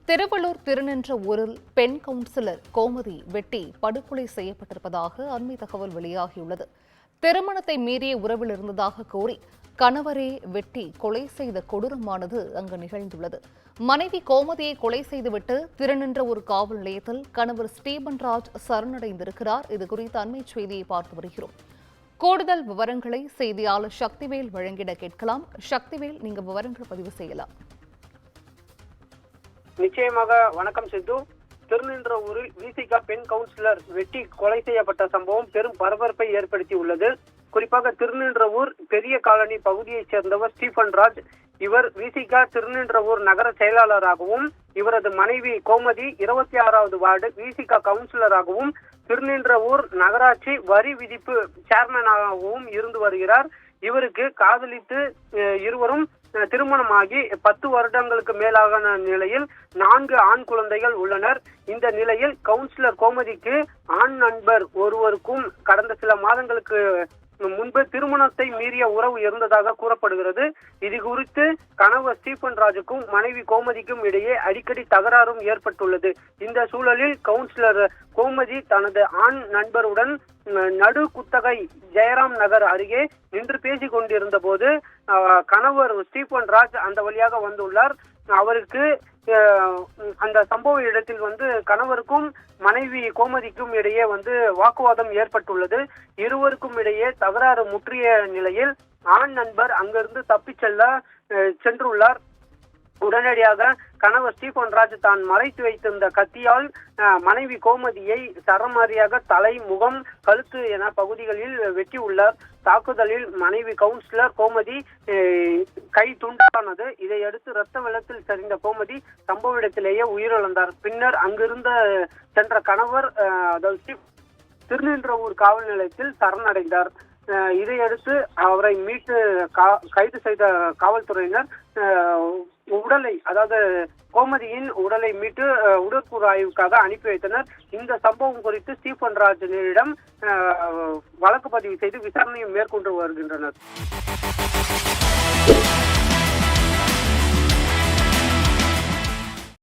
திருவள்ளூர் திருநின்ற ஊரில் பெண் கவுன்சிலர் கோமதி வெட்டி படுகொலை செய்யப்பட்டிருப்பதாக அண்மை தகவல் வெளியாகியுள்ளது. திருமணத்தை மீறிய உறவில் இருந்ததாக கூறி கணவரே வெட்டி கொலை செய்த கொடூரமானது அங்கு நிகழ்ந்துள்ளது. மனைவி கோமதியை கொலை செய்துவிட்டு திருநின்ற ஒரு காவல் நிலையத்தில் கணவர் ஸ்டீபன்ராஜ் சரணடைந்திருக்கிறார். இதுகுறித்த அண்மை செய்தியை பார்த்து வருகிறோம். கூடுதல் விவரங்களை செய்தியாளர் சக்திவேல் வழங்கிட கேட்கலாம். சக்திவேல், நீங்க விவரங்கள் பதிவு செய்யலாம். நிச்சயமாக. வணக்கம் சித்து. திருநின்ற ஊரில் விசிக பெண் கவுன்சிலர் வெட்டி கொலை செய்யப்பட்ட சம்பவம் பெரும் பரபரப்பை ஏற்படுத்தி உள்ளது. குறிப்பாக திருநின்ற ஊர் பெரிய காலனி பகுதியைச் சேர்ந்தவர் ஸ்டீபன்ராஜ். இவர் விசிக திருநின்ற ஊர் நகர செயலாளராகவும் இவரது மனைவி கோமதி 26வது வார்டு விசிக கவுன்சிலராகவும் திருநின்ற ஊர் நகராட்சி வரி விதிப்பு சேர்மனாகவும் இருந்து வருகிறார். இவருக்கு காதலித்து இருவரும் திருமணமாகி 10 வருடங்களுக்கு மேலான நிலையில் 4 ஆண் குழந்தைகள் உள்ளனர். இந்த நிலையில் கவுன்சிலர் கோமதிக்கு ஆண் நண்பர் ஒருவருக்கும் கடந்த சில மாதங்களுக்கு முன்பு திருமணத்தை மீறிய உறவு இருந்ததாக கூறப்படுகிறது. இது குறித்து கணவர் ஸ்டீபன்ராஜுக்கும் மனைவி கோமதிக்கும் இடையே அடிக்கடி தகராறும் ஏற்பட்டுள்ளது. இந்த சூழலில் கவுன்சிலர் கோமதி தனது ஆண் நண்பருடன் நடு குத்தகை ஜெயராம் நகர் அருகே நின்று பேசிக் கொண்டிருந்த போது கணவர் ஸ்டீபன்ராஜ் அந்த வழியாக வந்துள்ளார். அவருக்கு அந்த சம்பவ இடத்தில் கணவருக்கும் மனைவி கோமதிக்கும் இடையே வாக்குவாதம் ஏற்பட்டுள்ளது. இருவருக்கும் இடையே தகராறு முற்றிய நிலையில் ஆண் நண்பர் அங்கிருந்து தப்பிச் சென்றுள்ளார். உடனடியாக கணவர் ஸ்டீபன்ராஜ் தான் மறைத்து வைத்திருந்த கத்தியால் மனைவி கோமதியை சரமாரியாக தலை, முகம், கழுத்து என பகுதிகளில் வெட்டியுள்ளார். தாக்குதலில் மனைவி கவுன்சிலர் கோமதி கை துண்டானது. இதையடுத்து இரத்த வெள்ளத்தில் சரிந்த கோமதி சம்பவ இடத்திலேயே உயிரிழந்தார். பின்னர் அங்கிருந்த சென்ற கணவர் திருநின்ற ஊர் காவல் நிலையத்தில் சரணடைந்தார். இதையடுத்து அவரை மீட்டு கைது செய்த காவல்துறையினர் உடலை, கோமதியின் உடலை மீட்டு உடற்கூறு ஆய்வுக்காக அனுப்பி வைத்தனர். இந்த சம்பவம் குறித்து ஸ்டீபன்ராஜனிடம் வழக்கு பதிவு செய்து விசாரணையை மேற்கொண்டு வருகின்றனர்.